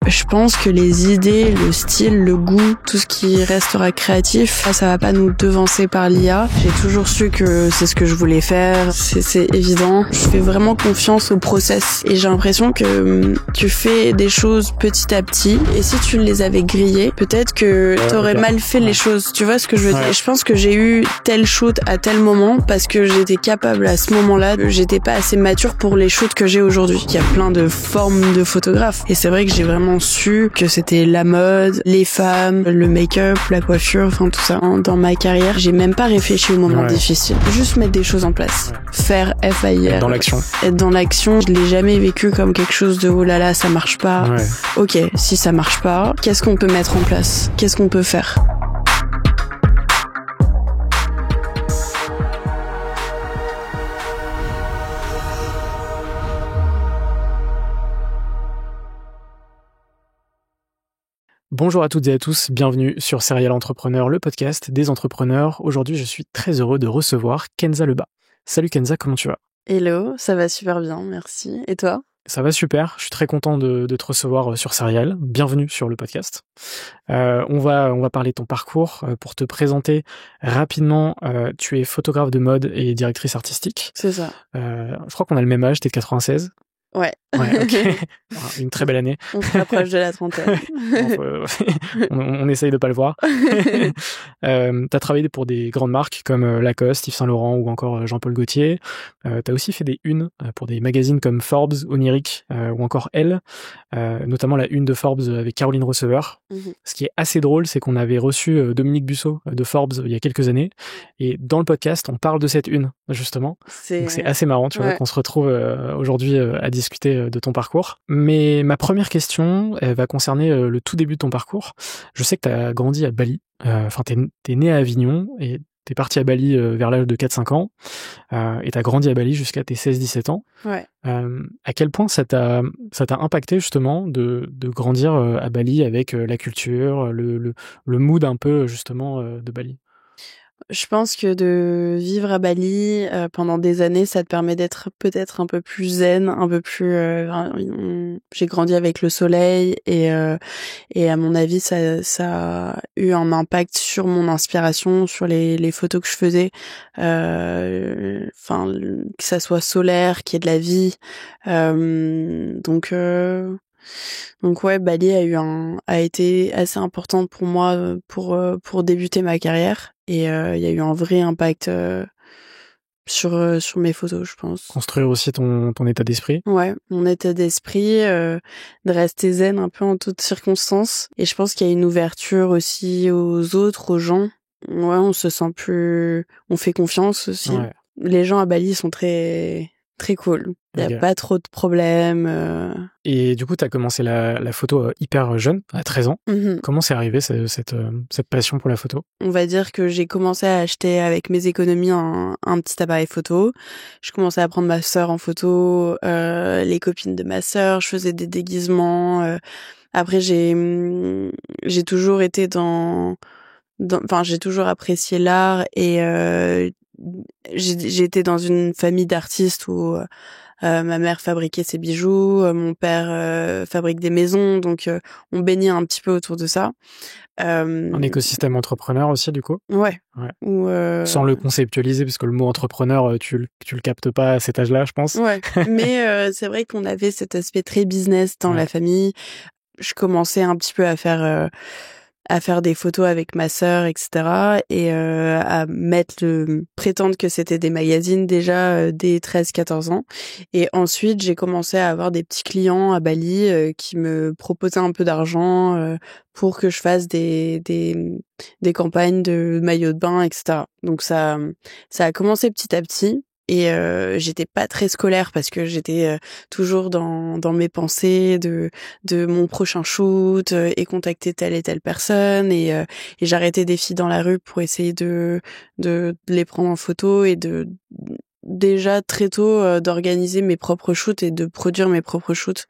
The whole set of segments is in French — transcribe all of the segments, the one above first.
Je pense que les idées, le style, le goût, tout ce qui restera créatif, ça va pas nous devancer par l'IA. J'ai toujours su que c'est ce que je voulais faire, c'est évident. Je fais vraiment confiance au process et j'ai l'impression que tu fais des choses petit à petit et si tu les avais grillées, peut-être que t'aurais mal fait les choses. Tu vois ce que je veux dire? Et je pense que j'ai eu tel shoot à tel moment parce que j'étais capable à ce moment-là, j'étais pas assez mature pour les shoots que j'ai aujourd'hui. Il y a plein de formes de photographes et c'est vrai que j'ai vraiment su que c'était la mode, les femmes, le make-up, la coiffure, enfin tout ça. Dans ma carrière, j'ai même pas réfléchi aux moments difficiles. Juste mettre des choses en place. Faire FAIR. Être dans l'action. Être dans l'action. Je l'ai jamais vécu comme quelque chose de oh là là, ça marche pas. Ok, si ça marche pas, qu'est-ce qu'on peut mettre en place? Qu'est-ce qu'on peut faire? Bonjour à toutes et à tous, bienvenue sur Serial Entrepreneur, le podcast des entrepreneurs. Aujourd'hui, je suis très heureux de recevoir Kenza Lebas. Salut Kenza, comment tu vas? Hello, ça va super bien, merci. Et toi? Ça va super, je suis très content de te recevoir sur Serial. Bienvenue sur le podcast. On va parler de ton parcours. Pour te présenter rapidement, tu es photographe de mode et directrice artistique. C'est ça. Je crois qu'on a le même âge, t'es de 96. Ouais, ok. Une très belle année. On se rapproche de la trentaine. on essaye de pas le voir. T'as travaillé pour des grandes marques comme Lacoste, Yves Saint Laurent ou encore Jean-Paul Gaultier. T'as aussi fait des unes pour des magazines comme Forbes, Oniric ou encore Elle, notamment la une de Forbes avec Caroline Receveur. Ce qui est assez drôle, c'est qu'on avait reçu Dominique Busseau de Forbes il y a quelques années et dans le podcast, on parle de cette une justement. Donc c'est assez marrant, tu vois, qu'on se retrouve aujourd'hui à discuter de ton parcours. Mais ma première question, elle va concerner le tout début de ton parcours. Je sais que t'as grandi à Bali. Enfin, t'es né à Avignon et t'es parti à Bali vers l'âge de 4-5 ans. Et t'as grandi à Bali jusqu'à tes 16-17 ans. Ouais. À quel point ça t'a impacté justement de grandir à Bali avec la culture, le mood un peu justement de Bali? Je pense que de vivre à Bali pendant des années, ça te permet d'être peut-être un peu plus zen, un peu plus. J'ai grandi avec le soleil et à mon avis, ça a eu un impact sur mon inspiration, sur les photos que je faisais. Enfin, que ça soit solaire, qu'il y ait de la vie. Donc ouais, Bali a été assez important pour moi pour débuter ma carrière et il y a eu un vrai impact sur mes photos, je pense. Construire aussi ton état d'esprit. Ouais, mon état d'esprit, de rester zen un peu en toutes circonstances. Et je pense qu'il y a une ouverture aussi aux autres, aux gens. Ouais, on se sent plus, on fait confiance aussi. Ouais. Les gens à Bali sont très très cool. Il y a pas trop de problèmes. Et du coup, tu as commencé la photo hyper jeune, à 13 ans. Comment c'est arrivé cette passion pour la photo? On va dire que j'ai commencé à acheter avec mes économies un petit appareil photo. Je commençais à prendre ma sœur en photo, les copines de ma sœur. Je faisais des déguisements. Après, j'ai toujours été enfin, j'ai toujours apprécié l'art et j'ai été dans une famille d'artistes où ma mère fabriquait ses bijoux, mon père fabrique des maisons, donc on baignait un petit peu autour de ça. Un écosystème entrepreneur aussi, du coup. Ouais. Où, sans le conceptualiser, parce que le mot entrepreneur, tu le captes pas à cet âge-là, je pense. Ouais. Mais c'est vrai qu'on avait cet aspect très business dans la famille. Je commençais un petit peu à faire des photos avec ma sœur, etc. Et à prétendre que c'était des magazines déjà dès 13-14 ans. Et ensuite, j'ai commencé à avoir des petits clients à Bali qui me proposaient un peu d'argent pour que je fasse des campagnes de maillots de bain, etc. Donc ça a commencé petit à petit. Et j'étais pas très scolaire parce que j'étais toujours dans mes pensées de mon prochain shoot et contacter telle et telle personne et j'arrêtais des filles dans la rue pour essayer de les prendre en photo et de déjà très tôt d'organiser mes propres shoots et de produire mes propres shoots.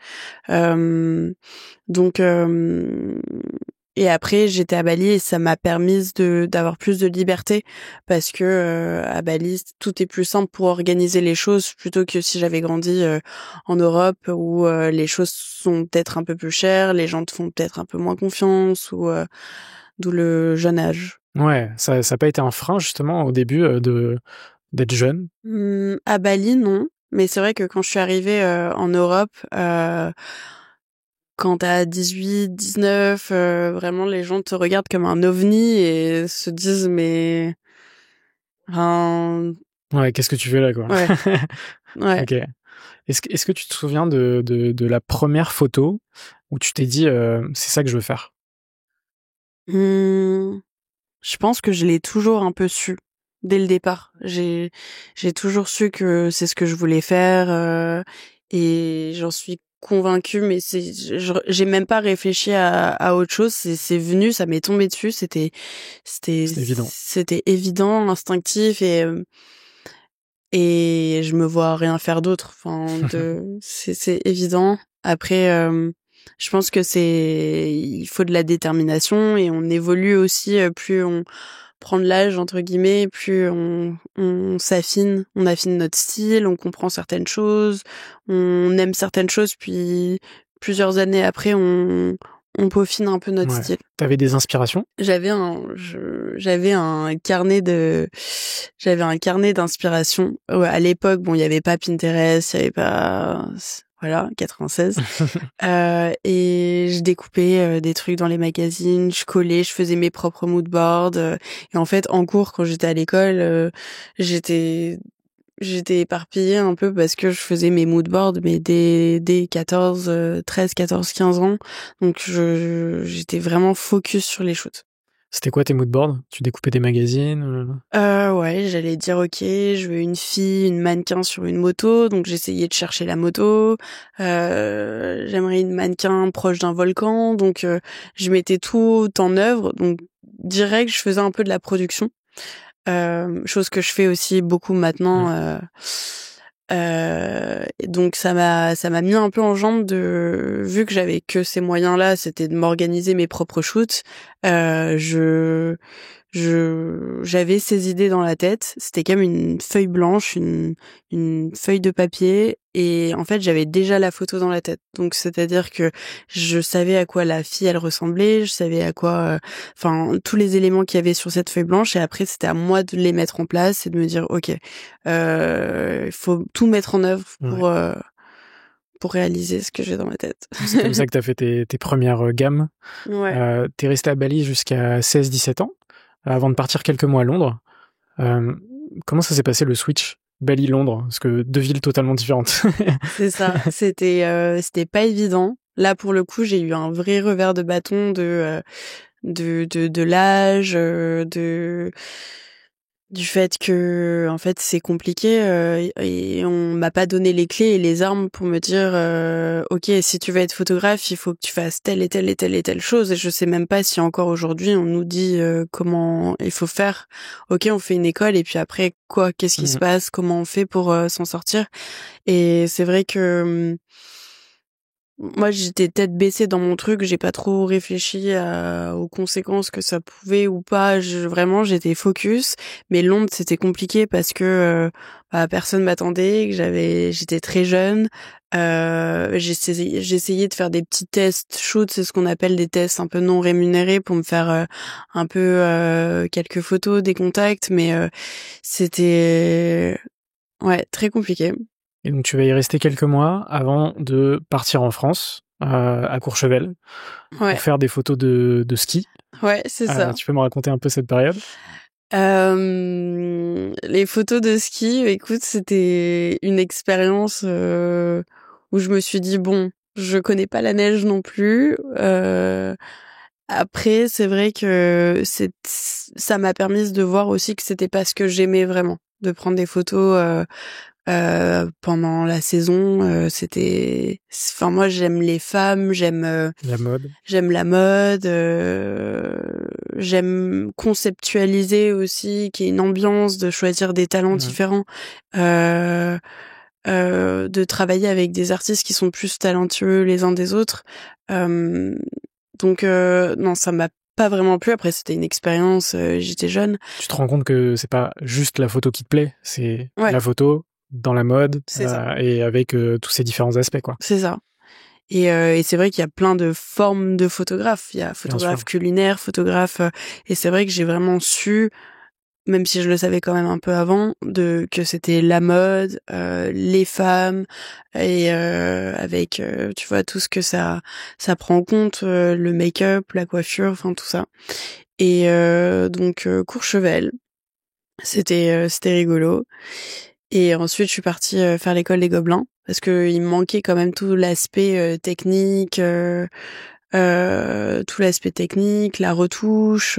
Et après, j'étais à Bali et ça m'a permis d'avoir plus de liberté parce que à Bali, tout est plus simple pour organiser les choses plutôt que si j'avais grandi en Europe où les choses sont peut-être un peu plus chères, les gens te font peut-être un peu moins confiance ou d'où le jeune âge. Ouais, ça a pas été un frein justement au début d'être jeune? À Bali, non. Mais c'est vrai que quand je suis arrivée en Europe, quand t'as 18, 19, vraiment les gens te regardent comme un ovni et se disent mais enfin, Ouais, qu'est-ce que tu fais là, quoi? ouais, ouais. Ok. Est-ce que tu te souviens de la première photo où tu t'es dit c'est ça que je veux faire? Je pense que je l'ai toujours un peu su dès le départ. J'ai toujours su que c'est ce que je voulais faire et j'en suis convaincue. Mais j'ai même pas réfléchi à autre chose. C'est venu, ça m'est tombé dessus. C'était évident. C'était évident, instinctif et je me vois rien faire d'autre. Enfin, c'est évident. Après, je pense que il faut de la détermination et on évolue aussi. Plus on prend de l'âge entre guillemets, plus on s'affine, on affine notre style, on comprend certaines choses, on aime certaines choses. Puis plusieurs années après, on peaufine un peu notre Ouais. style. T'avais des inspirations? J'avais un carnet d'inspiration. Ouais, à l'époque, bon, il y avait pas Pinterest, il y avait pas, voilà, 96. Et je découpais des trucs dans les magazines, je collais, je faisais mes propres moodboards. Et en fait, en cours, quand j'étais à l'école, j'étais éparpillée un peu parce que je faisais mes moodboards, mais dès 13, 14, 15 ans. Donc, j'étais vraiment focus sur les choses. C'était quoi tes moodboards? Tu découpais des magazines? Ouais, j'allais dire, ok, je veux une fille, une mannequin sur une moto. Donc, j'essayais de chercher la moto. J'aimerais une mannequin proche d'un volcan. Donc, je mettais tout en œuvre. Donc, direct, je faisais un peu de la production. Chose que je fais aussi beaucoup maintenant. Donc ça m'a mis un peu en jambe vu que j'avais que ces moyens-là, c'était de m'organiser mes propres shoots. J'avais ces idées dans la tête. C'était comme une feuille blanche, une feuille de papier. Et en fait, j'avais déjà la photo dans la tête. Donc, c'est-à-dire que je savais à quoi la fille, elle ressemblait. Je savais à quoi, enfin, tous les éléments qu'il y avait sur cette feuille blanche. Et après, c'était à moi de les mettre en place et de me dire, OK, il faut tout mettre en œuvre pour réaliser ce que j'ai dans ma tête. C'est comme ça que t'as fait tes premières gammes. Ouais. T'es resté à Bali jusqu'à 16-17 ans, avant de partir quelques mois à Londres. Comment ça s'est passé le switch Bali-Londres? Parce que deux villes totalement différentes. C'est ça. C'était pas évident. Là, pour le coup, j'ai eu un vrai revers de bâton de l'âge, du fait que, en fait, c'est compliqué, et on m'a pas donné les clés et les armes pour me dire, OK, si tu veux être photographe, il faut que tu fasses telle et telle et telle et telle chose. Et je sais même pas si encore aujourd'hui on nous dit comment il faut faire. OK, on fait une école et puis après quoi? Qu'est-ce qui se passe? Comment on fait pour s'en sortir? Et c'est vrai que moi, j'étais tête baissée dans mon truc, j'ai pas trop réfléchi aux conséquences que ça pouvait ou pas. Vraiment, j'étais focus. Mais Londres, c'était compliqué parce que personne m'attendait, que j'étais très jeune. J'essayais de faire des petits tests shoots, c'est ce qu'on appelle des tests un peu non rémunérés pour me faire un peu quelques photos, des contacts, mais c'était ouais très compliqué. Et donc tu vas y rester quelques mois avant de partir en France, à Courchevel, Ouais, pour faire des photos de ski. ouais, c'est ça. Tu peux me raconter un peu cette période? Les photos de ski, écoute, c'était une expérience où je me suis dit bon, je connais pas la neige non plus. Après, c'est vrai que ça m'a permis de voir aussi que c'était pas ce que j'aimais vraiment, de prendre des photos pendant la saison. Enfin moi j'aime les femmes, La mode. j'aime la mode, j'aime conceptualiser aussi, qu'il y ait une ambiance, de choisir des talents différents, de travailler avec des artistes qui sont plus talentueux les uns des autres. Donc non, ça m'a pas vraiment plu. Après, c'était une expérience, j'étais jeune. Tu te rends compte que c'est pas juste la photo qui te plaît, c'est la photo dans la mode et avec tous ces différents aspects, quoi. C'est ça. Et c'est vrai qu'il y a plein de formes de photographes. Il y a photographe culinaire, photographe... et c'est vrai que j'ai vraiment su, même si je le savais quand même un peu avant, que c'était la mode, les femmes, et avec, tu vois, tout ce que ça prend en compte, le make-up, la coiffure, enfin tout ça. Et donc Courchevel, c'était rigolo. Et ensuite, je suis partie faire l'école des Gobelins parce que il me manquait quand même tout l'aspect technique, tout l'aspect technique, la retouche.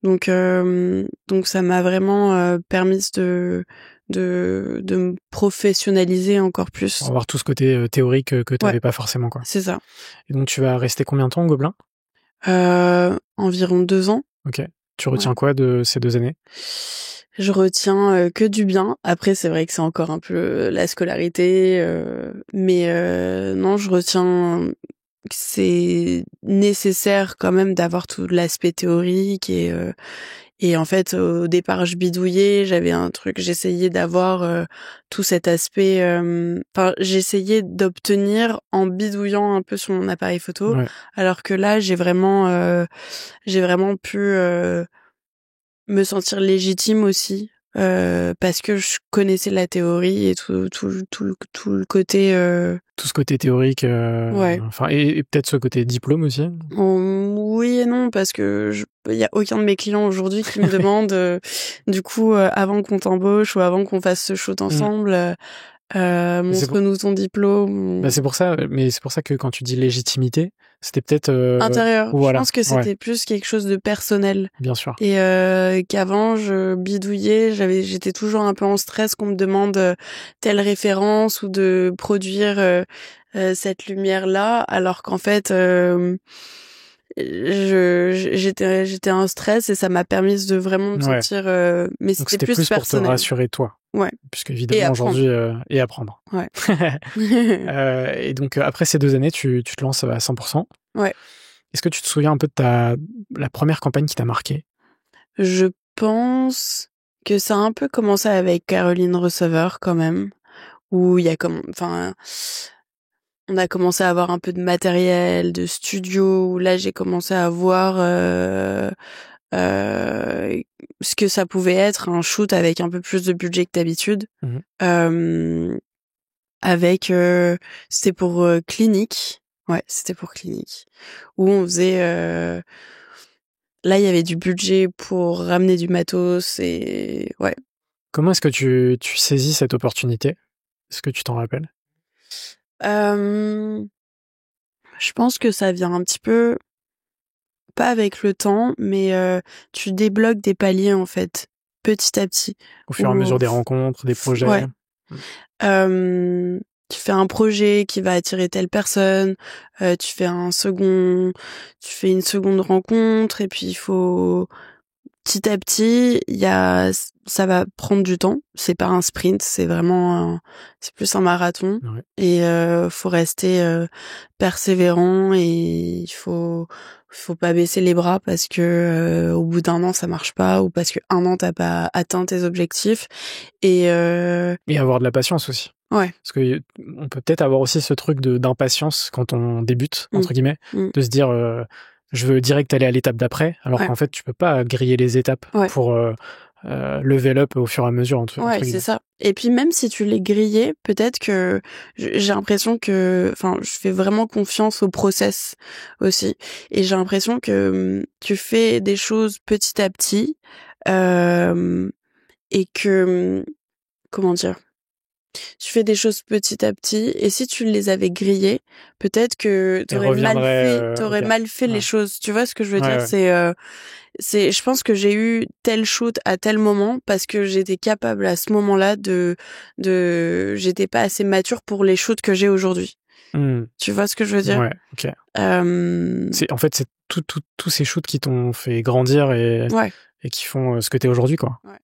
Donc ça m'a vraiment permis de me professionnaliser encore plus. Pour avoir tout ce côté théorique que t'avais pas forcément, quoi. C'est ça. Et donc tu vas rester combien de temps au Gobelin? Environ 2 ans. Ok. Tu retiens quoi de ces 2 années? Je retiens que du bien. Après, c'est vrai que c'est encore un peu la scolarité, mais non, je retiens que c'est nécessaire quand même d'avoir tout l'aspect théorique et en fait, au départ, je bidouillais, j'avais un truc, j'essayais d'avoir tout cet aspect... Enfin, j'essayais d'obtenir en bidouillant un peu sur mon appareil photo, alors que là, j'ai vraiment pu me sentir légitime aussi, parce que je connaissais la théorie et tout le côté... Tout ce côté théorique, enfin, et peut-être ce côté diplôme aussi? Oui et non, parce que il y a aucun de mes clients aujourd'hui qui me demande, du coup, avant qu'on t'embauche ou avant qu'on fasse ce shoot ensemble, montre-nous ton diplôme. C'est pour ça, mais c'est pour ça que quand tu dis légitimité, c'était peut-être intérieur. Voilà. Je pense que c'était plus quelque chose de personnel. Bien sûr. Et qu'avant je bidouillais, j'étais toujours un peu en stress qu'on me demande telle référence ou de produire cette lumière là, alors qu'en fait j'étais en stress et ça m'a permis de vraiment me sentir mais donc c'était plus personnel. Pour te rassurer toi. Ouais. Puisque évidemment aujourd'hui et apprendre. Ouais. Et donc après ces 2 années, tu te lances à 100%. Ouais. Est-ce que tu te souviens un peu de la première campagne qui t'a marqué? Je pense que ça a un peu commencé avec Caroline Receveur quand même, où il y a on a commencé à avoir un peu de matériel, de studio, où là j'ai commencé à voir ce que ça pouvait être un shoot avec un peu plus de budget que d'habitude. Avec c'était pour Clinique. Ouais, c'était pour Clinique. Où on faisait là il y avait du budget pour ramener du matos et ouais. Comment est-ce que tu saisis cette opportunité? Est-ce que tu t'en rappelles? Je pense que ça vient un petit peu, pas avec le temps, mais tu débloques des paliers en fait, petit à petit. Au fur et à mesure des rencontres, des projets. Ouais. Tu fais un projet qui va attirer telle personne, tu fais une seconde rencontre et puis il faut petit à petit, ça va prendre du temps. C'est pas un sprint, c'est vraiment c'est plus un marathon. Ouais. Et faut rester persévérant et il faut pas baisser les bras parce que au bout d'1 an ça marche pas ou parce que 1 an t'as pas atteint tes objectifs et avoir de la patience aussi. Ouais. Parce que on peut peut-être avoir aussi ce truc d'impatience quand on débute entre guillemets, de se dire je veux direct aller à l'étape d'après, alors qu'en fait tu peux pas griller les étapes pour level up au fur et à mesure entre c'est ça. Et puis même si tu les grillais, peut-être que j'ai l'impression que, enfin, je fais vraiment confiance au process aussi, et j'ai l'impression que tu fais des choses petit à petit et que, comment dire, tu fais des choses petit à petit, et si tu les avais grillées, peut-être que t'aurais mal fait les choses. Tu vois ce que je veux dire? Je pense que j'ai eu tel shoot à tel moment parce que j'étais capable à ce moment-là j'étais pas assez mature pour les shoots que j'ai aujourd'hui. Tu vois ce que je veux dire? Ouais, ok. En fait, c'est tous ces shoots qui t'ont fait grandir et qui font ce que t'es aujourd'hui, quoi. Ouais.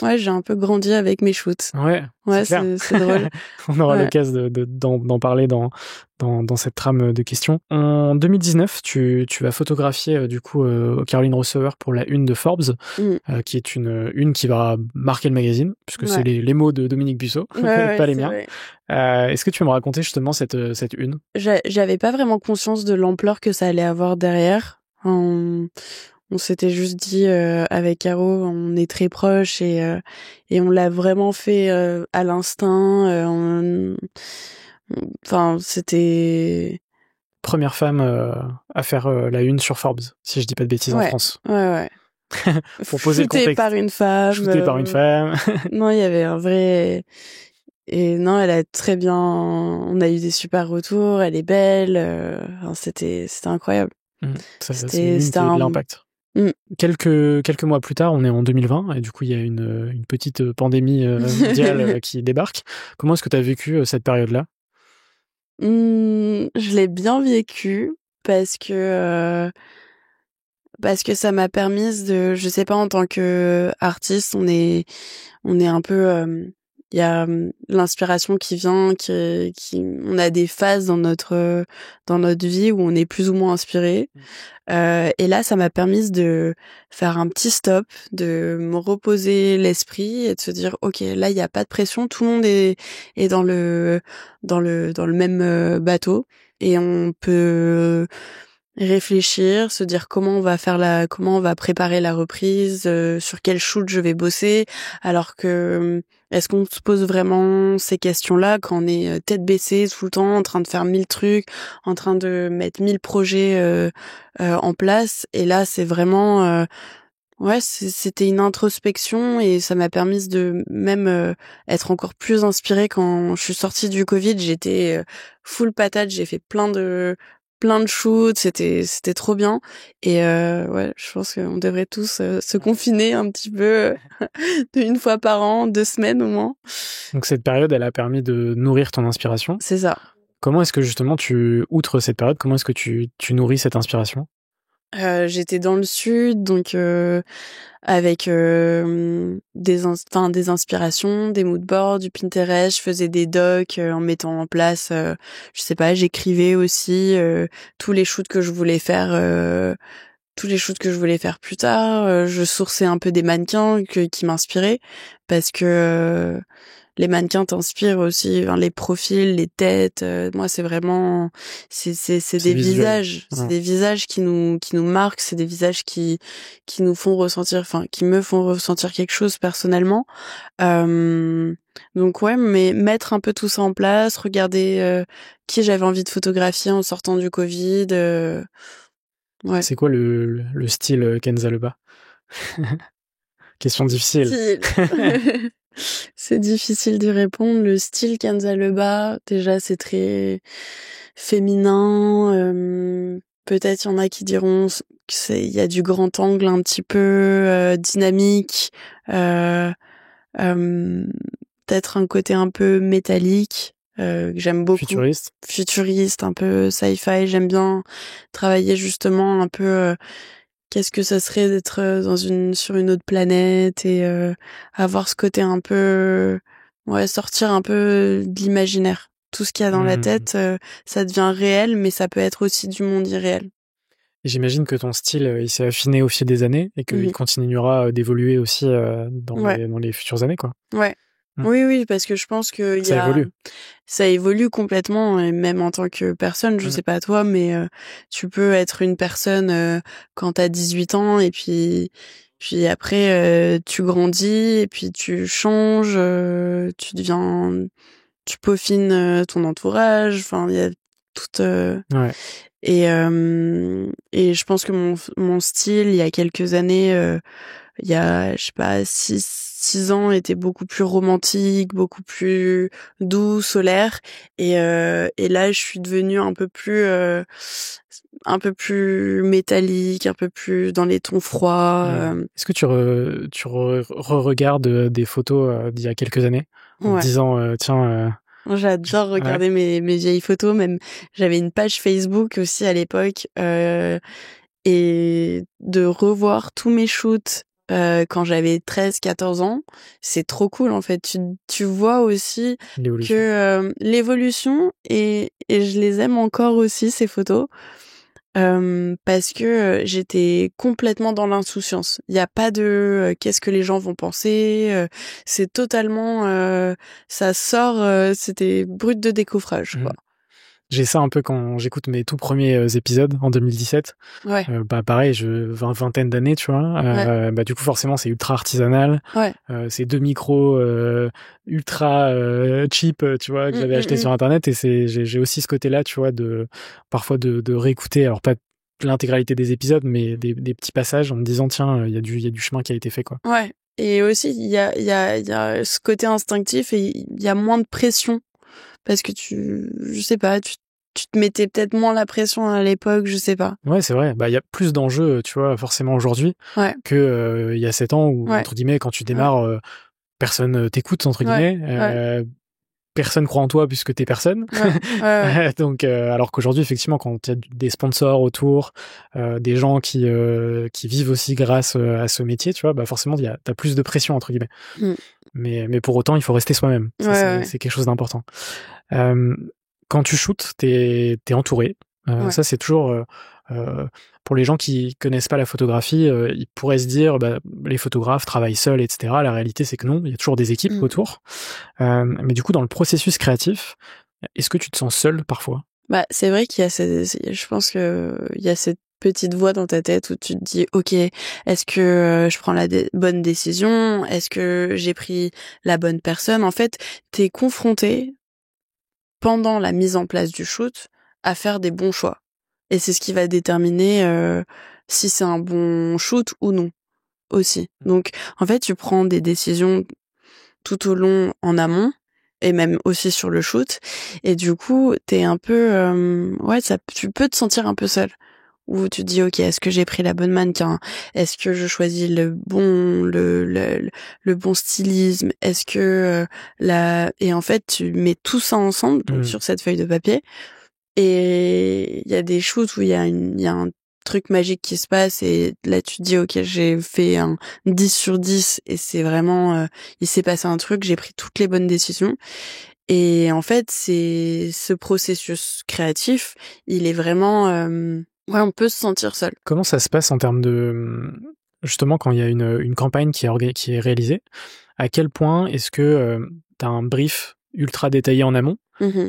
Ouais, j'ai un peu grandi avec mes shoots. Ouais, Ouais, c'est c'est drôle. On aura Ouais. l'occasion d'en parler dans cette trame de questions. En 2019, tu vas photographier du coup Caroline Rousseauer pour la une de Forbes, qui est une qui va marquer le magazine, puisque c'est les mots de Dominique Bussot, pas les miens. Est-ce que tu veux me raconter justement cette une? J'avais pas vraiment conscience de l'ampleur que ça allait avoir derrière. On s'était juste dit avec Caro, on est très proches et on l'a vraiment fait à l'instinct. Enfin, c'était Première femme à faire la une sur Forbes, si je dis pas de bêtises, en France. Ouais. Pour poser le contexte. Par une femme. Shootée par une femme. Non, il y avait un vrai... Et non, elle a très bien... On a eu des super retours, elle est belle. C'était incroyable. C'est l'impact. Quelques mois plus tard, on est en 2020, et du coup, il y a une petite pandémie mondiale qui débarque. Comment est-ce que tu as vécu cette période-là? Je l'ai bien vécu parce que ça m'a permis de, je sais pas, en tant que artiste, on est un peu, il y a l'inspiration qui vient, on a des phases dans notre vie où on est plus ou moins inspiré. Et là, ça m'a permis de faire un petit stop, de me reposer l'esprit et de se dire, ok, là, il y a pas de pression, tout le monde est dans le même bateau et on peut réfléchir, se dire comment on va préparer la reprise, sur quel shoot je vais bosser, alors que est-ce qu'on se pose vraiment ces questions-là quand on est tête baissée tout le temps en train de faire 1000 trucs, en train de mettre 1000 projets en place. Et là, c'est vraiment c'était une introspection et ça m'a permis de même être encore plus inspirée. Quand je suis sortie du Covid, j'étais full patate, j'ai fait plein de shoots, c'était trop bien. Et ouais, je pense qu'on devrait tous se confiner un petit peu une fois par an, 2 semaines au moins. Donc cette période, elle a permis de nourrir ton inspiration. C'est ça. Comment est-ce que justement outre cette période, comment est-ce que tu nourris cette inspiration? J'étais dans le sud, donc avec des inspirations, des moodboards, du Pinterest. Je faisais des docs en mettant en place, je sais pas, j'écrivais aussi tous les shoots que je voulais faire. Tous les shoots que je voulais faire plus tard. Je sourçais un peu des mannequins qui m'inspiraient parce que les mannequins t'inspirent aussi, les profils, les têtes. Moi, c'est vraiment, c'est des visages, c'est des visages qui nous marquent, c'est des visages qui nous font ressentir, qui me font ressentir quelque chose personnellement. Donc ouais, mais mettre un peu tout ça en place, regarder qui j'avais envie de photographier en sortant du Covid. Ouais. C'est quoi le style Kenza Leba? Question difficile. C'est difficile d'y répondre. Le style Kenza Leba, déjà, c'est très féminin. Peut-être il y en a qui diront il y a du grand angle un petit peu dynamique. Peut-être un côté un peu métallique que j'aime beaucoup. Futuriste, un peu sci-fi. J'aime bien travailler justement un peu... qu'est-ce que ça serait d'être sur une autre planète et avoir ce côté un peu sortir un peu de l'imaginaire. Tout ce qu'il y a dans la tête, ça devient réel, mais ça peut être aussi du monde irréel. Et j'imagine que ton style, il s'est affiné au fil des années et qu'il continuera d'évoluer aussi dans les futures années, quoi. Ouais. Oui, parce que je pense que ça évolue complètement, et même en tant que personne, je sais pas toi, mais tu peux être une personne quand t'as 18 ans et puis après tu grandis et puis tu changes, tu peaufines ton entourage, enfin il y a tout et je pense que mon style il y a quelques années, il y a je sais pas 6 ans, était beaucoup plus romantique, beaucoup plus doux, solaire, et là je suis devenue un peu plus métallique, un peu plus dans les tons froids. Est-ce que tu re-regardes des photos d'il y a quelques années en te disant tiens j'adore regarder mes vieilles photos, même j'avais une page Facebook aussi à l'époque, et de revoir tous mes shoots quand j'avais 13-14 ans. C'est trop cool, en fait. Tu vois aussi L'évolution. que l'évolution, et je les aime encore aussi, ces photos. Parce que j'étais complètement dans l'insouciance. Il y a pas de qu'est-ce que les gens vont penser. C'est totalement ça sort. C'était brut de décoffrage, quoi. J'ai ça un peu quand j'écoute mes tout premiers épisodes en 2017. Ouais. Pareil, vingtaine d'années, tu vois. Du coup, forcément, c'est ultra artisanal. Ouais. C'est 2 micros ultra cheap, tu vois, que j'avais acheté sur Internet. Et j'ai aussi ce côté-là, tu vois, parfois de réécouter, alors pas l'intégralité des épisodes, mais des petits passages en me disant, tiens, il y a du chemin qui a été fait, quoi. Ouais. Et aussi, il y a ce côté instinctif, et il y a moins de pression. Parce que je sais pas, tu te mettais peut-être moins la pression à l'époque, je sais pas. Ouais, c'est vrai. Il y a plus d'enjeux, tu vois, forcément aujourd'hui, que il y a 7 ans où, entre guillemets, quand tu démarres, personne t'écoute, entre guillemets. Personne croit en toi puisque t'es personne. Donc, alors qu'aujourd'hui, effectivement, quand il y a des sponsors autour, des gens qui vivent aussi grâce à ce métier, tu vois, forcément, t'as plus de pression, entre guillemets. Mais pour autant, il faut rester soi-même. C'est quelque chose d'important. Quand tu shootes, t'es entouré. Ça, c'est toujours pour les gens qui connaissent pas la photographie, ils pourraient se dire les photographes travaillent seuls, etc. La réalité, c'est que non, il y a toujours des équipes autour. Mais du coup, dans le processus créatif, est-ce que tu te sens seul parfois? C'est vrai qu'il y a je pense que il y a cette petite voix dans ta tête où tu te dis ok, est-ce que je prends la bonne décision, est-ce que j'ai pris la bonne personne. En fait, t'es confronté pendant la mise en place du shoot à faire des bons choix, et c'est ce qui va déterminer si c'est un bon shoot ou non aussi. Donc en fait, tu prends des décisions tout au long en amont, et même aussi sur le shoot, et du coup t'es un peu tu peux te sentir un peu seul, où tu te dis ok, est-ce que j'ai pris la bonne mannequin, est-ce que je choisis le bon stylisme, est-ce que et en fait tu mets tout ça ensemble donc sur cette feuille de papier, et il y a des shoots où il y a un truc magique qui se passe, et là tu te dis ok, j'ai fait un 10 sur 10, et c'est vraiment il s'est passé un truc, j'ai pris toutes les bonnes décisions. Et en fait, c'est ce processus créatif, il est vraiment on peut se sentir seul. Comment ça se passe en termes de justement quand il y a une campagne qui est réalisée, à quel point est-ce que t'as un brief ultra détaillé en amont,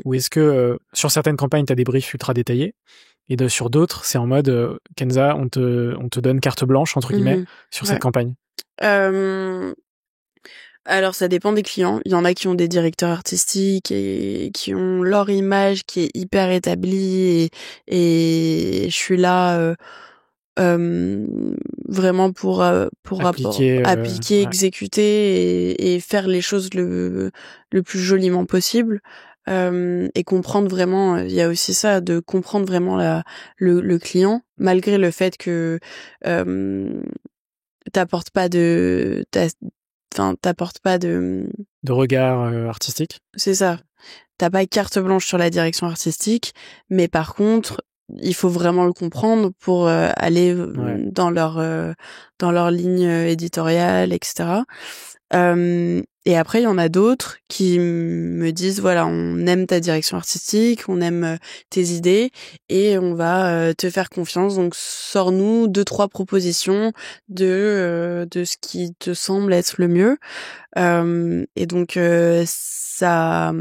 ou est-ce que sur certaines campagnes t'as des briefs ultra détaillés, et sur d'autres c'est en mode Kenza, on te donne carte blanche entre guillemets sur cette campagne? Alors ça dépend des clients. Il y en a qui ont des directeurs artistiques et qui ont leur image qui est hyper établie, et je suis là vraiment pour appliquer, exécuter, et faire les choses le plus joliment possible. Et comprendre vraiment, il y a aussi ça, de comprendre vraiment le client, malgré le fait que t'apportes pas de de regard artistique. C'est ça. T'as pas carte blanche sur la direction artistique, mais par contre, il faut vraiment le comprendre pour aller dans leur ligne éditoriale, etc. Et après, il y en a d'autres qui me disent voilà, on aime ta direction artistique, on aime tes idées, et on va te faire confiance. Donc sors-nous 2-3 propositions de ce qui te semble être le mieux. Et donc ça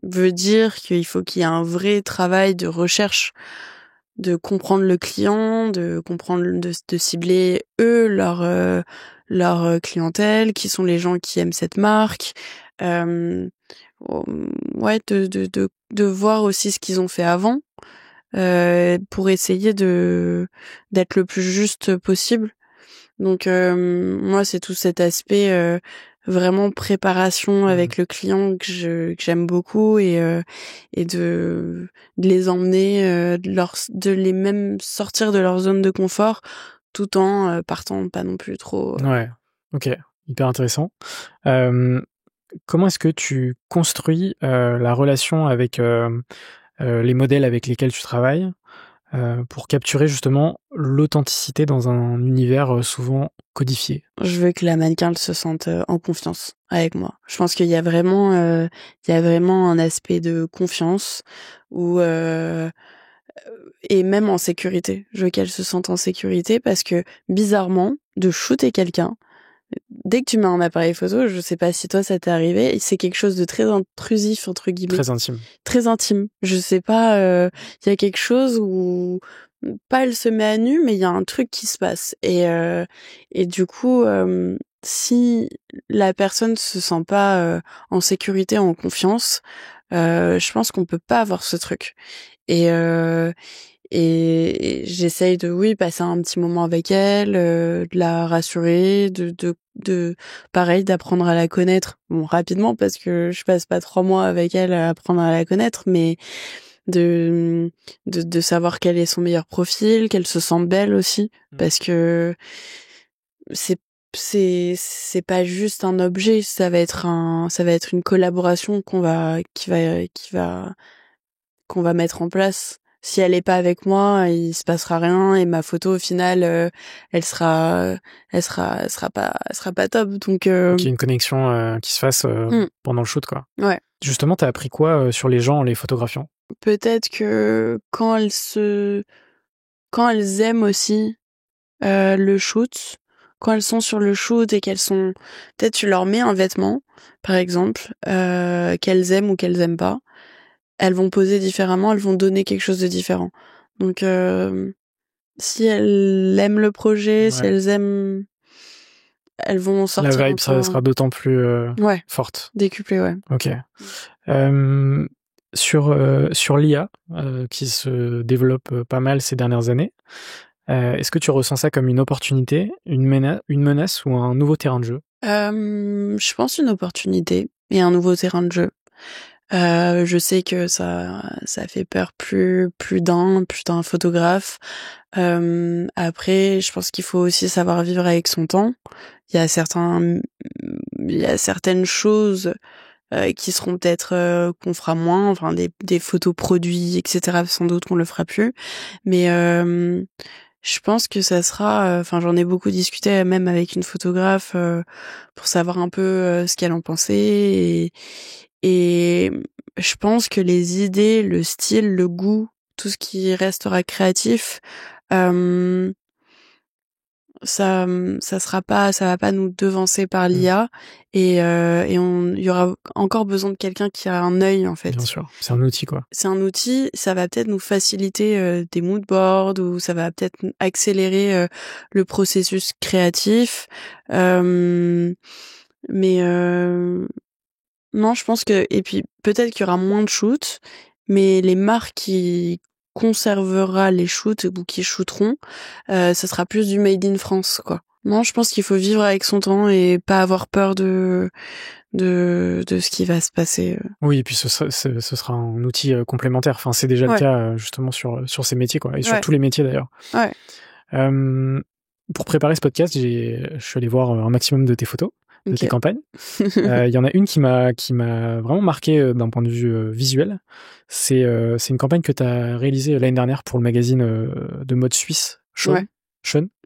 veut dire qu'il faut qu'il y ait un vrai travail de recherche, de comprendre le client, de comprendre, de cibler eux leur clientèle, qui sont les gens qui aiment cette marque, de voir aussi ce qu'ils ont fait avant, pour essayer d'être le plus juste possible. Donc moi, c'est tout cet aspect vraiment préparation avec le client que j'aime beaucoup, et de les emmener, de les même sortir de leur zone de confort, tout en partant pas non plus trop. Ouais, ok, hyper intéressant. Comment est-ce que tu construis la relation avec les modèles avec lesquels tu travailles? pour capturer justement l'authenticité dans un univers souvent codifié? Je veux que la mannequin elle se sente en confiance avec moi. Je pense qu'il y a vraiment un aspect de confiance où et même en sécurité. Je veux qu'elle se sente en sécurité parce que bizarrement, de shooter quelqu'un, dès que tu mets un appareil photo, je sais pas si toi ça t'est arrivé, c'est quelque chose de très intrusif entre guillemets, Très intime. très intime. Je sais pas, il y a quelque chose où pas elle se met à nu, mais il y a un truc qui se passe et du coup, si la personne se sent pas en sécurité, en confiance, je pense qu'on peut pas avoir ce truc et et j'essaye de oui passer un petit moment avec elle, de la rassurer, de pareil d'apprendre à la connaître bon rapidement parce que je passe pas 3 mois avec elle à apprendre à la connaître, mais de savoir quel est son meilleur profil, qu'elle se sente belle aussi parce que c'est c'est pas juste un objet, ça va être une collaboration qu'on va mettre en place. Si elle est pas avec moi, il se passera rien et ma photo au final elle sera pas top. Donc Qu'il y ait une connexion qui se fasse pendant le shoot, quoi. Ouais. Justement, t'as appris quoi sur les gens en les photographiant? Peut-être que quand elles aiment aussi le shoot, quand elles sont sur le shoot et peut-être tu leur mets un vêtement par exemple qu'elles aiment ou qu'elles aiment pas, elles vont poser différemment, elles vont donner quelque chose de différent. Donc si elles aiment le projet, si elles aiment, elles vont sortir la vibe sera d'autant plus forte. Décuplée, ouais. Ok. Sur l'IA qui se développe pas mal ces dernières années, est-ce que tu ressens ça comme une opportunité, une menace ou un nouveau terrain de jeu? Je pense une opportunité et un nouveau terrain de jeu. Je sais que ça fait peur plus d'un photographe. Après, je pense qu'il faut aussi savoir vivre avec son temps. Il y a certaines choses qui seront peut-être qu'on fera moins, enfin des photos produits, etc. Sans doute qu'on le fera plus. Mais je pense que ça sera, enfin j'en ai beaucoup discuté même avec une photographe pour savoir un peu ce qu'elle en pensait et je pense que les idées, le style, le goût, tout ce qui restera créatif, ça va pas nous devancer par l'IA et il y aura encore besoin de quelqu'un qui a un œil en fait. Bien sûr, c'est un outil quoi. C'est un outil, ça va peut-être nous faciliter des mood boards ou ça va peut-être accélérer le processus créatif. Mais non, je pense que et puis peut-être qu'il y aura moins de shoots, mais les marques qui conservera les shoots ou qui shooteront, ça sera plus du made in France, quoi. Non, je pense qu'il faut vivre avec son temps et pas avoir peur de ce qui va se passer. Oui, et puis ce sera un outil complémentaire. Enfin, c'est déjà le cas justement sur ces métiers, quoi, et sur tous les métiers d'ailleurs. Ouais. Pour préparer ce podcast, je suis allé voir un maximum de tes photos. De tes campagnes. Il y en a une qui m'a vraiment marqué d'un point de vue visuel. C'est une campagne que tu as réalisée l'année dernière pour le magazine de mode suisse Sean.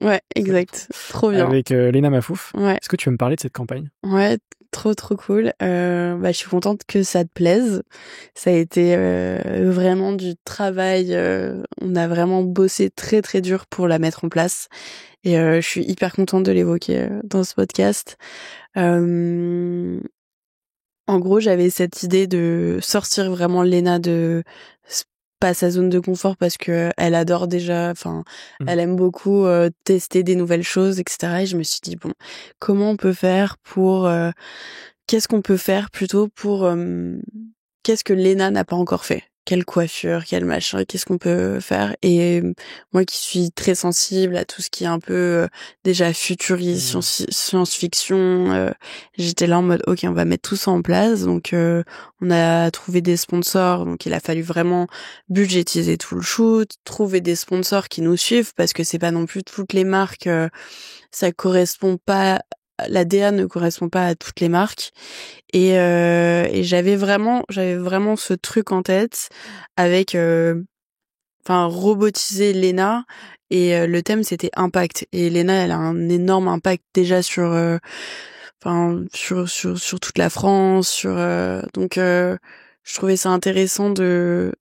Ouais, exact. Trop bien. Avec Léna Mafouf. Ouais. Est-ce que tu veux me parler de cette campagne? Ouais, trop cool. Je suis contente que ça te plaise. Ça a été vraiment du travail. On a vraiment bossé très très dur pour la mettre en place. Et je suis hyper contente de l'évoquer dans ce podcast. En gros, j'avais cette idée de sortir vraiment Léna de pas sa zone de confort parce que elle adore déjà, enfin, elle aime beaucoup tester des nouvelles choses, etc. Et je me suis dit bon, comment on peut faire pour, qu'est-ce qu'on peut faire plutôt pour, qu'est-ce que Léna n'a pas encore fait? Quelle coiffure, quel machin, qu'est-ce qu'on peut faire? Et moi qui suis très sensible à tout ce qui est un peu déjà futuriste, science-fiction, j'étais là en mode ok, on va mettre tout ça en place. Donc on a trouvé des sponsors, donc il a fallu vraiment budgétiser tout le shoot, trouver des sponsors qui nous suivent parce que c'est pas non plus toutes les marques, ça correspond pas. La DA ne correspond pas à toutes les marques et j'avais vraiment ce truc en tête avec robotiser Léna. Et le thème, c'était impact. Et Léna, elle a un énorme impact déjà sur toute la France, donc je trouvais ça intéressant de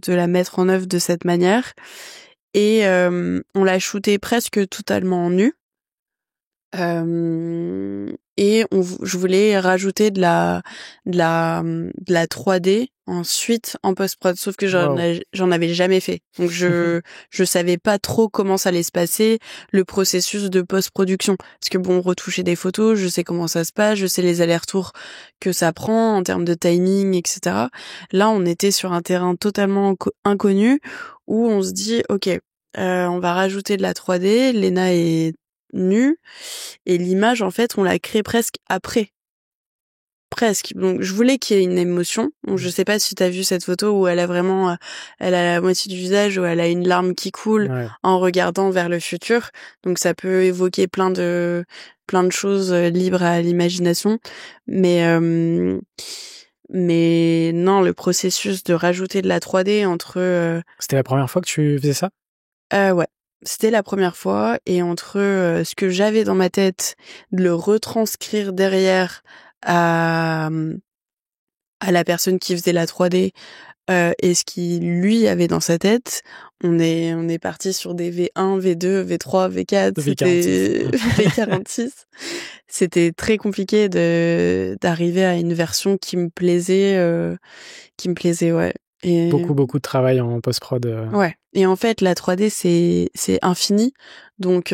la mettre en œuvre de cette manière. Et on l'a shootée presque totalement nue. Et je voulais rajouter de la 3D ensuite en post-prod, sauf que j'en avais jamais fait. Donc je savais pas trop comment ça allait se passer, le processus de post-production. Parce que bon, retoucher des photos, je sais comment ça se passe, je sais les allers-retours que ça prend en termes de timing, etc. Là, on était sur un terrain totalement inconnu où on se dit, ok, on va rajouter de la 3D, Léna est nue, et l'image, en fait, on l'a créée presque après. Presque. Donc, je voulais qu'il y ait une émotion. Donc, je sais pas si t'as vu cette photo où elle a vraiment, elle a la moitié du visage, où elle a une larme qui coule en regardant vers le futur. Donc, ça peut évoquer plein de choses libres à l'imagination. Mais non, le processus de rajouter de la 3D entre... C'était la première fois que tu faisais ça? Ouais. C'était la première fois, et entre ce que j'avais dans ma tête, de le retranscrire derrière à la personne qui faisait la 3D, et ce qu'il lui avait dans sa tête, on est parti sur des V1, V2, V3, V4, c'était V46. C'était très compliqué d'arriver à une version qui me plaisait, ouais. Et beaucoup de travail en post-prod. Ouais. Et en fait, la 3D, c'est infini. Donc,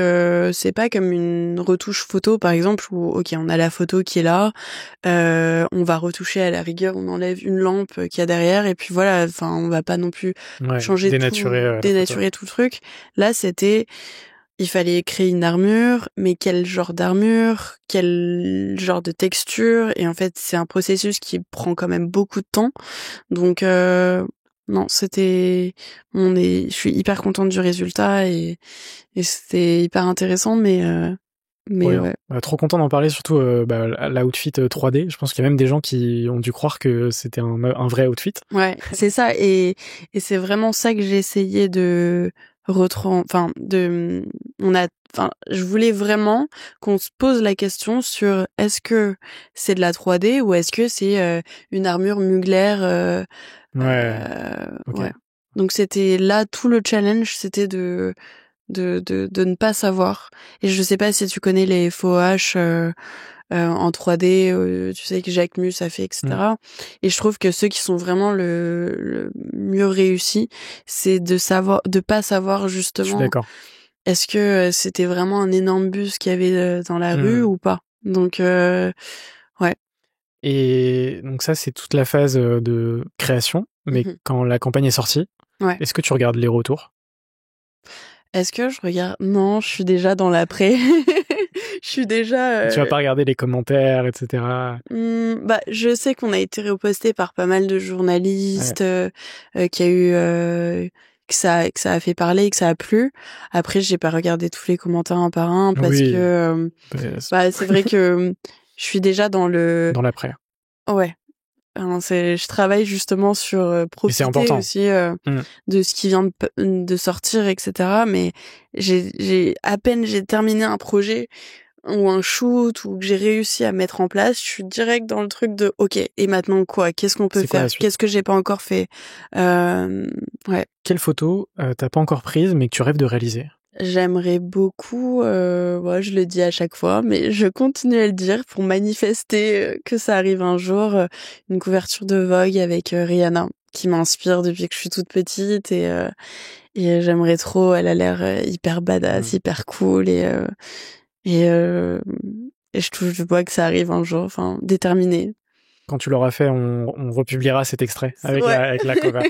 c'est pas comme une retouche photo, par exemple, où, ok, on a la photo qui est là, on va retoucher à la rigueur, on enlève une lampe qu'il y a derrière, et puis voilà, enfin, on va pas non plus changer dénaturer tout le truc. Là, il fallait créer une armure, mais quel genre d'armure, quel genre de texture, et en fait, c'est un processus qui prend quand même beaucoup de temps. Donc, non, je suis hyper contente du résultat, et c'était hyper intéressant, mais ouais. Trop content d'en parler, surtout l'outfit 3D. Je pense qu'il y a même des gens qui ont dû croire que c'était un vrai outfit. Ouais, c'est ça, et c'est vraiment ça que j'ai essayé de je voulais vraiment qu'on se pose la question sur est-ce que c'est de la 3D ou est-ce que c'est une armure Mugler. Ouais. Donc c'était là tout le challenge, c'était de ne pas savoir. Et je sais pas si tu connais les faux H en 3D, tu sais que Jacques Mus a fait, etc. Et je trouve que ceux qui sont vraiment le mieux réussis, c'est de pas savoir justement. Je suis d'accord. Est-ce que c'était vraiment un énorme bus qu'il y avait dans la rue ou pas? Donc ouais. Et donc ça, c'est toute la phase de création. Mais quand la campagne est sortie, est-ce que tu regardes les retours? Est-ce que je regarde? Non, je suis déjà dans l'après. Je suis déjà... Tu vas pas regarder les commentaires, etc. Je sais qu'on a été reposté par pas mal de journalistes, qu'il y a eu... que ça a fait parler, que ça a plu. Après, j'ai pas regardé tous les commentaires un par un parce que... c'est vrai que je suis déjà dans l'après. Ouais. Je travaille justement sur profiter aussi de ce qui vient de sortir, etc. Mais à peine j'ai terminé un projet ou un shoot ou que j'ai réussi à mettre en place, je suis direct dans le truc de ok, et maintenant quoi? Qu'est-ce qu'on peut faire? Qu'est-ce que j'ai pas encore fait? Ouais. Quelle photo t'as pas encore prise mais que tu rêves de réaliser? J'aimerais beaucoup, je le dis à chaque fois, mais je continue à le dire pour manifester que ça arrive un jour, une couverture de Vogue avec Rihanna, qui m'inspire depuis que je suis toute petite, et j'aimerais trop. Elle a l'air hyper badass, hyper cool, et je touche du bois que ça arrive un jour, enfin déterminée. Quand tu l'auras fait, on republiera cet extrait avec la cover.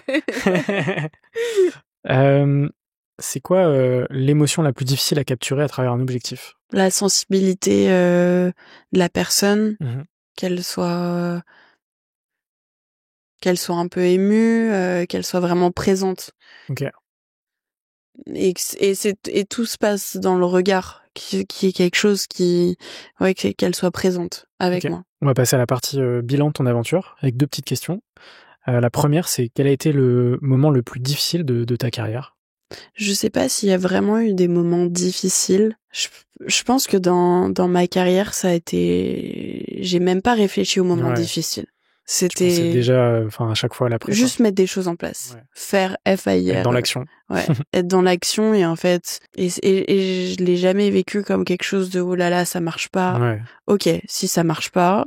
C'est quoi l'émotion la plus difficile à capturer à travers un objectif? La sensibilité de la personne, qu'elle soit un peu émue, qu'elle soit vraiment présente. Ok. Et tout se passe dans le regard, qui est quelque chose qu'elle soit présente avec moi. On va passer à la partie bilan de ton aventure avec 2 petites questions. La première, c'est quel a été le moment le plus difficile de ta carrière? Je sais pas s'il y a vraiment eu des moments difficiles. Je pense que dans ma carrière, ça a été... J'ai même pas réfléchi aux moments difficiles. Tu pensais déjà, à chaque fois à l'après. Juste mettre des choses en place. Ouais. Faire FAIR. Être dans l'action. Ouais. Être dans l'action et en fait, et je l'ai jamais vécu comme quelque chose de oh là là, ça marche pas. Ouais. Ok, si ça marche pas,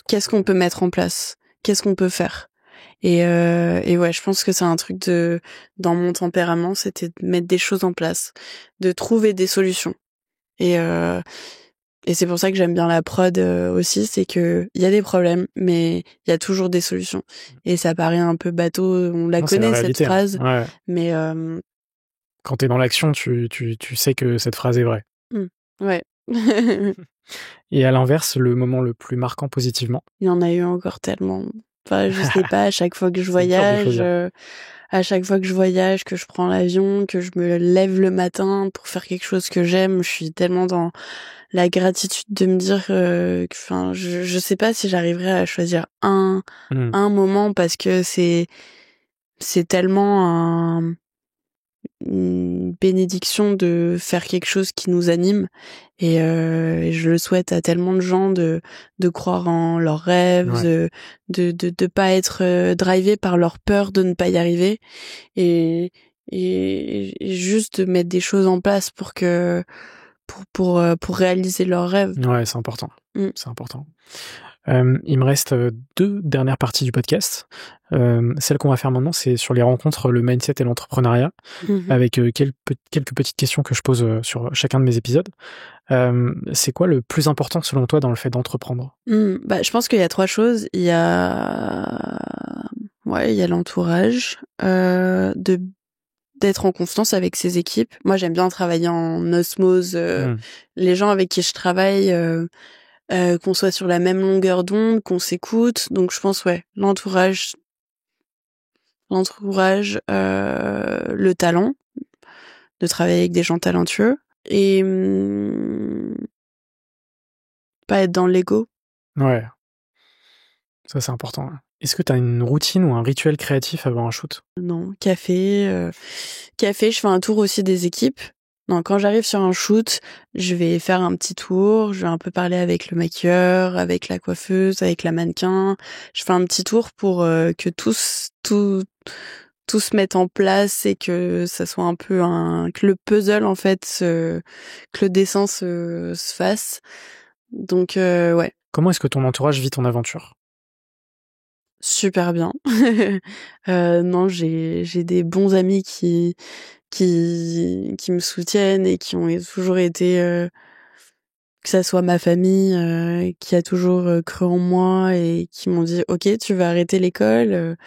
qu'est-ce qu'on peut mettre en place? Qu'est-ce qu'on peut faire? Et ouais, je pense que c'est un truc dans mon tempérament, c'était de mettre des choses en place, de trouver des solutions. Et c'est pour ça que j'aime bien la prod aussi, c'est que il y a des problèmes, mais il y a toujours des solutions. Et ça paraît un peu bateau, on la connaît cette phrase, hein. Ouais. Mais quand t'es dans l'action, tu sais que cette phrase est vraie. Ouais. Et à l'inverse, le moment le plus marquant positivement? Il y en a eu encore tellement. Enfin, je sais pas, à chaque fois que je voyage, que je prends l'avion, que je me lève le matin pour faire quelque chose que j'aime, je suis tellement dans la gratitude de me dire je sais pas si j'arriverai à choisir un moment parce que c'est tellement une bénédiction de faire quelque chose qui nous anime et je le souhaite à tellement de gens de croire en leurs rêves, de pas être drivé par leur peur de ne pas y arriver et juste de mettre des choses en place pour réaliser leurs rêves. Ouais, c'est important. C'est important. Il me reste 2 dernières parties du podcast. Celle qu'on va faire maintenant, c'est sur les rencontres, le mindset et l'entrepreneuriat, avec quelques petites questions que je pose sur chacun de mes épisodes. C'est quoi le plus important selon toi dans le fait d'entreprendre? Je pense qu'il y a 3 choses. Il y a l'entourage, d'être en confiance avec ses équipes. Moi, j'aime bien travailler en osmose. Les gens avec qui je travaille, qu'on soit sur la même longueur d'onde, qu'on s'écoute. Donc, je pense, l'entourage, le talent, de travailler avec des gens talentueux et pas être dans l'ego. Ouais. Ça, c'est important. Est-ce que tu as une routine ou un rituel créatif avant un shoot? Non, café, je fais un tour aussi des équipes. Non, quand j'arrive sur un shoot, je vais faire un petit tour, je vais un peu parler avec le maquilleur, avec la coiffeuse, avec la mannequin. Je fais un petit tour pour que tout se mette en place et que ça soit un peu que le puzzle en fait, que le dessin se fasse. Donc ouais. Comment est-ce que ton entourage vit ton aventure? Super bien. Non, j'ai des bons amis qui me soutiennent et qui ont toujours été que ça soit ma famille qui a toujours cru en moi et qui m'ont dit OK, tu vas arrêter l'école,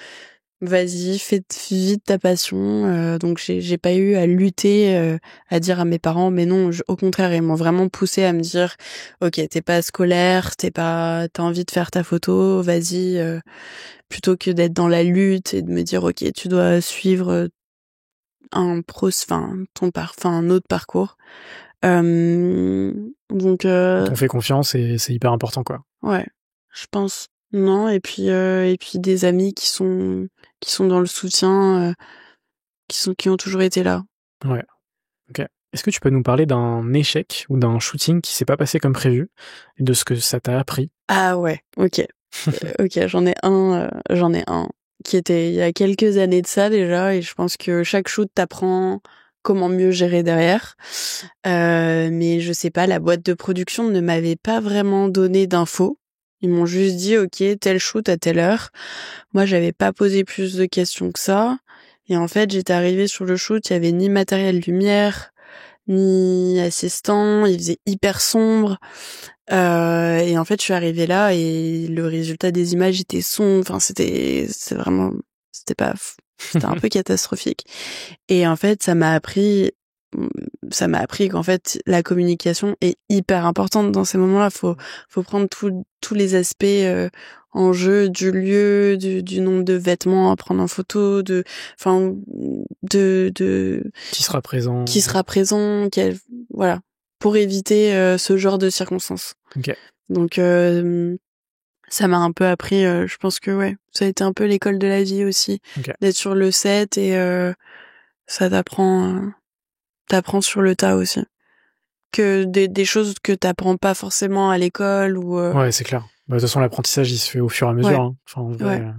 vas-y, fais vite ta passion. Donc j'ai pas eu à lutter à dire à mes parents mais non, au contraire, ils m'ont vraiment poussé à me dire OK, t'es pas scolaire, t'as envie de faire ta photo, vas-y, plutôt que d'être dans la lutte et de me dire OK, tu dois suivre un autre parcours. Donc on fait confiance et c'est hyper important, quoi. Ouais, je pense. Non, et puis des amis qui sont dans le soutien, qui ont toujours été là. Ouais. OK. Est-ce que tu peux nous parler d'un échec ou d'un shooting qui s'est pas passé comme prévu et de ce que ça t'a appris? Ah ouais, OK. OK, j'en ai un qui était il y a quelques années de ça déjà et je pense que chaque shoot t'apprend comment mieux gérer derrière. Mais je sais pas, la boîte de production ne m'avait pas vraiment donné d'infos. Ils m'ont juste dit OK, tel shoot à telle heure. Moi, j'avais pas posé plus de questions que ça. Et en fait, j'étais arrivée sur le shoot, il y avait ni matériel lumière, ni assistant, il faisait hyper sombre. Et en fait, je suis arrivée là et le résultat des images était sombre. Enfin, c'était un peu catastrophique. Et en fait, ça m'a appris qu'en fait, la communication est hyper importante dans ces moments-là. Faut prendre tous les aspects en jeu, du lieu, du nombre de vêtements à prendre en photo, de qui sera présent, voilà, pour éviter ce genre de circonstances. OK. Donc ça m'a un peu appris, je pense que ouais, ça a été un peu l'école de la vie aussi, d'être sur le set et ça t'apprends sur le tas aussi. Que des choses que t'apprends pas forcément à l'école ou... Ouais, c'est clair. De toute façon, l'apprentissage, il se fait au fur et à mesure. Ouais. Hein. Enfin, en vrai,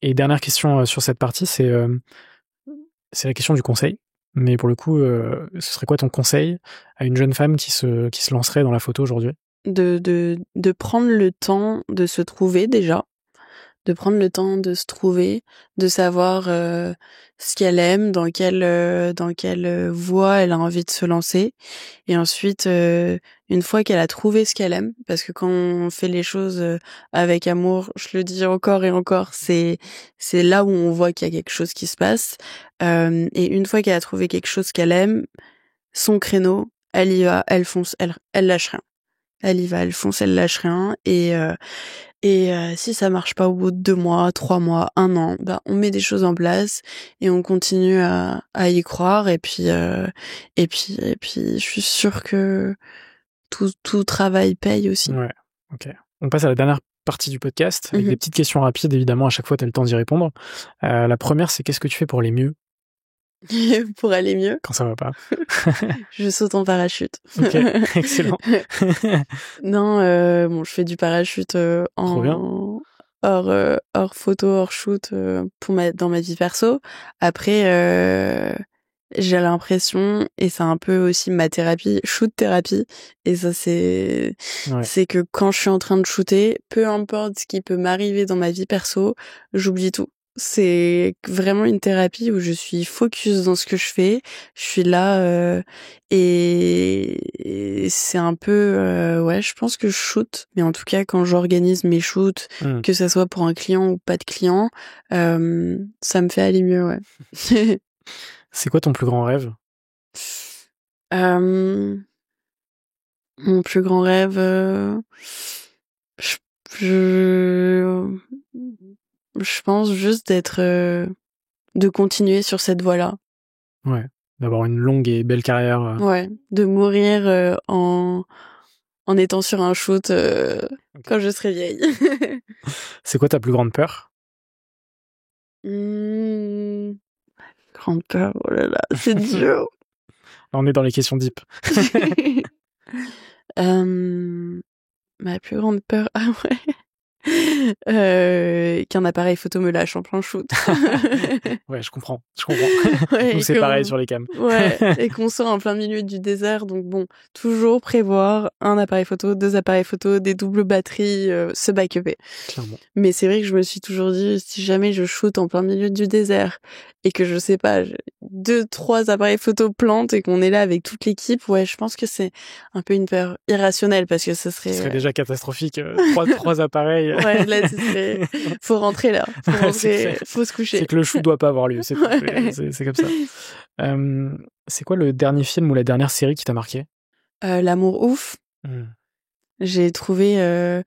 et dernière question sur cette partie, c'est la question du conseil. Mais pour le coup, ce serait quoi ton conseil à une jeune femme qui se lancerait dans la photo aujourd'hui? De prendre le temps de se trouver déjà, de prendre le temps de se trouver, de savoir ce qu'elle aime, dans quelle voie elle a envie de se lancer, et ensuite une fois qu'elle a trouvé ce qu'elle aime, parce que quand on fait les choses avec amour, je le dis encore et encore, c'est là où on voit qu'il y a quelque chose qui se passe, et une fois qu'elle a trouvé quelque chose qu'elle aime, son créneau, elle y va, elle fonce, elle lâche rien. Elle y va, elle fonce, elle lâche rien. Et si ça marche pas au bout de 2 mois, 3 mois, 1 an, bah on met des choses en place et on continue à y croire. Et puis je suis sûre que tout travail paye aussi. Ouais, ok. On passe à la dernière partie du podcast avec des petites questions rapides. Évidemment, à chaque fois, t'as le temps d'y répondre. La première, c'est qu'est-ce que tu fais pour aller mieux? Pour aller mieux. Quand ça va pas. Je saute en parachute. Ok, excellent. Non, bon, je fais du parachute Trop bien. hors photo, hors shoot dans ma vie perso. Après, j'ai l'impression, et c'est un peu aussi ma thérapie, shoot thérapie. Et ça, c'est que quand je suis en train de shooter, peu importe ce qui peut m'arriver dans ma vie perso, j'oublie tout. C'est vraiment une thérapie où je suis focus dans ce que je fais. Je suis là et c'est un peu ouais, je pense que je shoot, mais en tout cas quand j'organise mes shoots, que ça soit pour un client ou pas de client, ça me fait aller mieux, ouais. C'est quoi ton plus grand rêve? Mon plus grand rêve, je pense juste de continuer sur cette voie-là. Ouais, d'avoir une longue et belle carrière. Ouais, de mourir en étant sur un shoot quand je serai vieille. C'est quoi ta plus grande peur? Grande peur, oh là là, c'est dur. Là, on est dans les questions deep. Ma plus grande peur, ah ouais. Qu'un appareil photo me lâche en plein shoot. Ouais, je comprends. Ouais, nous, c'est pareil sur les cams. Ouais, et qu'on sort en plein milieu du désert, donc bon, toujours prévoir un appareil photo, 2 appareils photo, des doubles batteries, se backuper. Clairement. Mais c'est vrai que je me suis toujours dit, si jamais je shoot en plein milieu du désert et que je sais pas, 2, 3 appareils photo plantent et qu'on est là avec toute l'équipe, ouais, je pense que c'est un peu une peur irrationnelle parce que ce serait... Ce serait déjà catastrophique, 3 appareils. Ouais, là, faut rentrer là. Faut se coucher. C'est que le shoot doit pas avoir lieu, c'est comme ça. C'est quoi le dernier film ou la dernière série qui t'a marqué? L'amour ouf. J'ai trouvé que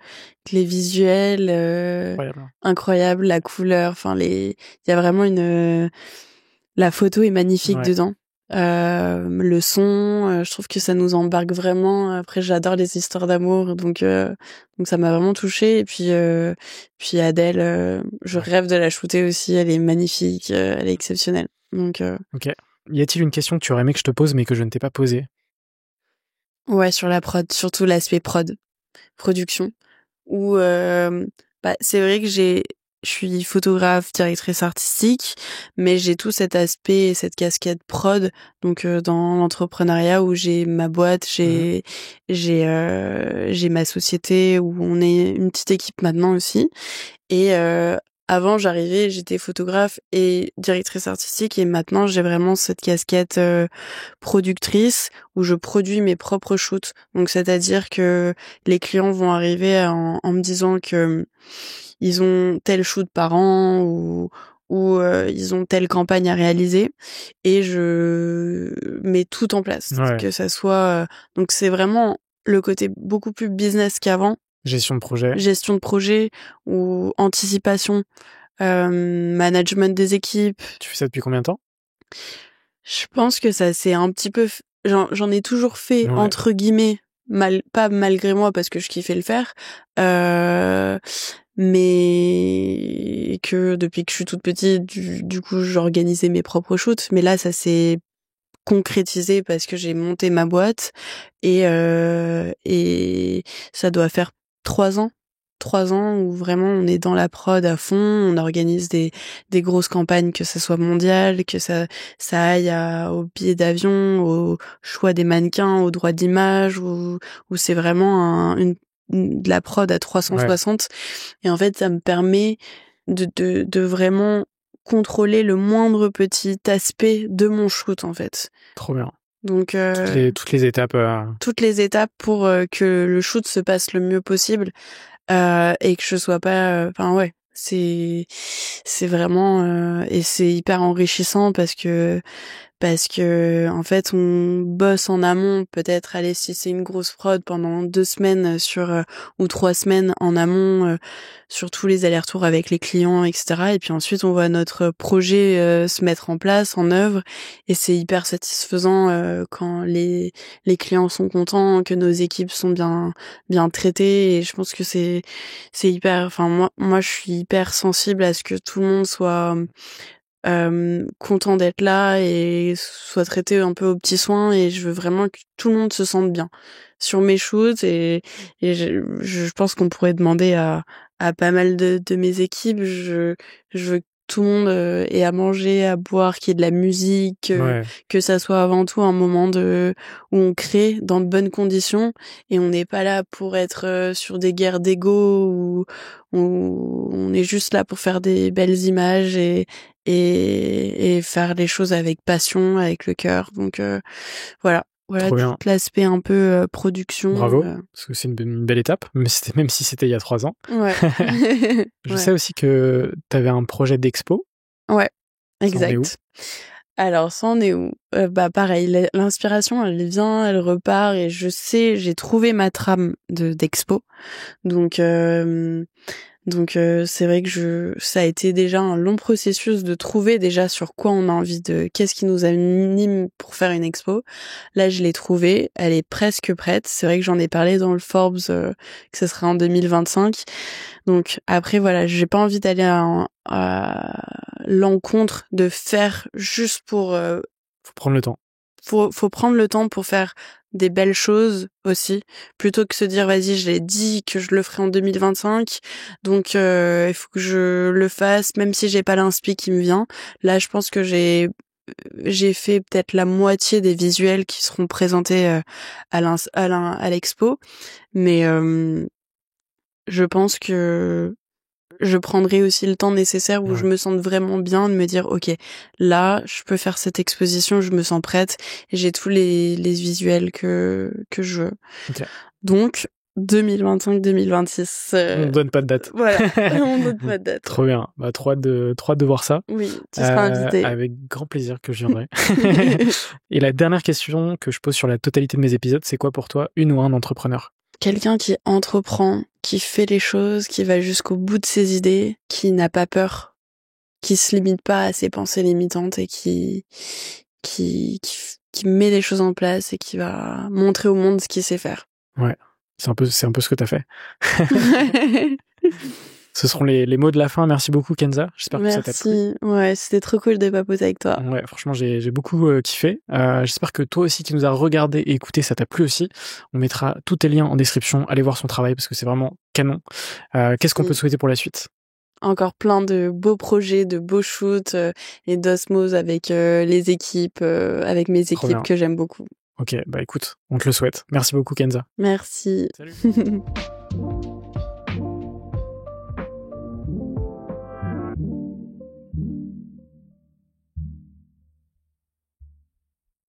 les visuels incroyables, la couleur, enfin il y a vraiment la photo est magnifique dedans. Le son, je trouve que ça nous embarque vraiment. Après, j'adore les histoires d'amour, donc ça m'a vraiment touchée. Et puis Adèle, je rêve de la shooter aussi. Elle est magnifique, elle est exceptionnelle. Donc. Ok. Y a-t-il une question que tu aurais aimé que je te pose mais que je ne t'ai pas posée? Ouais, sur la prod, surtout l'aspect production. Où c'est vrai que je suis photographe, directrice artistique, mais j'ai tout cet aspect, cette casquette prod, donc dans l'entrepreneuriat où j'ai ma boîte, j'ai ma société où on est une petite équipe maintenant aussi. Et avant, j'étais photographe et directrice artistique, et maintenant j'ai vraiment cette casquette productrice où je produis mes propres shoots. Donc c'est-à-dire que les clients vont arriver en me disant que ils ont tel shoot par an ou ils ont telle campagne à réaliser, et je mets tout en place, que ça soit donc c'est vraiment le côté beaucoup plus business qu'avant. Gestion de projet ou anticipation, management des équipes. Tu fais ça depuis combien de temps? Je pense que ça c'est un petit peu... J'en ai toujours fait, entre guillemets, pas malgré moi parce que je kiffais le faire, mais que depuis que je suis toute petite, du coup, j'organisais mes propres shoots. Mais là, ça s'est concrétisé parce que j'ai monté ma boîte et ça doit faire 3 ans. 3 ans où vraiment on est dans la prod à fond, on organise des grosses campagnes, que ça soit mondial, que ça aille au billet d'avion, au choix des mannequins, au droit d'image, où c'est vraiment de la prod à 360. Et en fait, ça me permet de vraiment contrôler le moindre petit aspect de mon shoot, en fait. Trop bien. Donc toutes les étapes. Toutes les étapes pour que le shoot se passe le mieux possible et que je sois pas. Enfin ouais, c'est vraiment et c'est hyper enrichissant parce que en fait on bosse en amont, peut-être aller si c'est une grosse prod pendant 2 semaines ou 3 semaines en amont sur tous les allers-retours avec les clients, etc. Et puis ensuite on voit notre projet se mettre en place, en œuvre, et c'est hyper satisfaisant quand les clients sont contents, que nos équipes sont bien traitées. Et je pense que c'est hyper. Enfin moi je suis hyper sensible à ce que tout le monde soit content d'être là et soit traité un peu aux petits soins, et je veux vraiment que tout le monde se sente bien sur mes shoots. Et je pense qu'on pourrait demander à pas mal de mes équipes. Je veux que tout le monde ait à manger, à boire, qu'il y ait de la musique, que ça soit avant tout un moment où on crée dans de bonnes conditions, et on n'est pas là pour être sur des guerres d'ego, ou on est juste là pour faire des belles images et faire les choses avec passion, avec le cœur. Donc voilà tout l'aspect un peu production. Bravo, parce que c'est une belle étape, même si c'était il y a 3 ans. Ouais. Je sais aussi que tu avais un projet d'expo. Ouais, exact. Alors, ça en est où? Pareil, l'inspiration, elle vient, elle repart, et j'ai trouvé ma trame d'expo. Donc c'est vrai que ça a été déjà un long processus de trouver déjà sur quoi on a envie qu'est-ce qui nous anime pour faire une expo. Là, je l'ai trouvée, elle est presque prête. C'est vrai que j'en ai parlé dans le Forbes que ce serait en 2025. Donc après voilà, j'ai pas envie d'aller à l'encontre de faire juste pour faut prendre le temps. Faut prendre le temps pour faire des belles choses aussi, plutôt que se dire vas-y, je l'ai dit que je le ferai en 2025, donc il faut que je le fasse même si j'ai pas l'inspi qui me vient. Là, je pense que j'ai fait peut-être la moitié des visuels qui seront présentés à l'expo, mais je pense que je prendrai aussi le temps nécessaire où je me sente vraiment bien, de me dire ok, là je peux faire cette exposition, je me sens prête et j'ai tous les visuels que je veux. Donc 2025-2026. On donne pas de date. Voilà, on donne pas de date. Trop bien. Trop hâte de voir ça. Oui, tu seras invité. Avec grand plaisir que je viendrai. Et la dernière question que je pose sur la totalité de mes épisodes, c'est quoi pour toi une ou un entrepreneur? Quelqu'un qui entreprend, qui fait les choses, qui va jusqu'au bout de ses idées, qui n'a pas peur, qui se limite pas à ses pensées limitantes, et qui met les choses en place et qui va montrer au monde ce qu'il sait faire. Ouais, c'est un peu ce que t'as fait. Ce seront les mots de la fin. Merci beaucoup, Kenza. J'espère que ça t'a plu. Merci. Ouais, c'était trop cool de papoter avec toi. Ouais, franchement, j'ai beaucoup kiffé. J'espère que toi aussi qui nous as regardé et écouté, ça t'a plu aussi. On mettra tous tes liens en description. Allez voir son travail parce que c'est vraiment canon. Qu'est-ce qu'on peut te souhaiter pour la suite? Encore plein de beaux projets, de beaux shoots et d'osmose avec les équipes, avec mes équipes que j'aime beaucoup. Ok, écoute, on te le souhaite. Merci beaucoup, Kenza. Merci. Salut.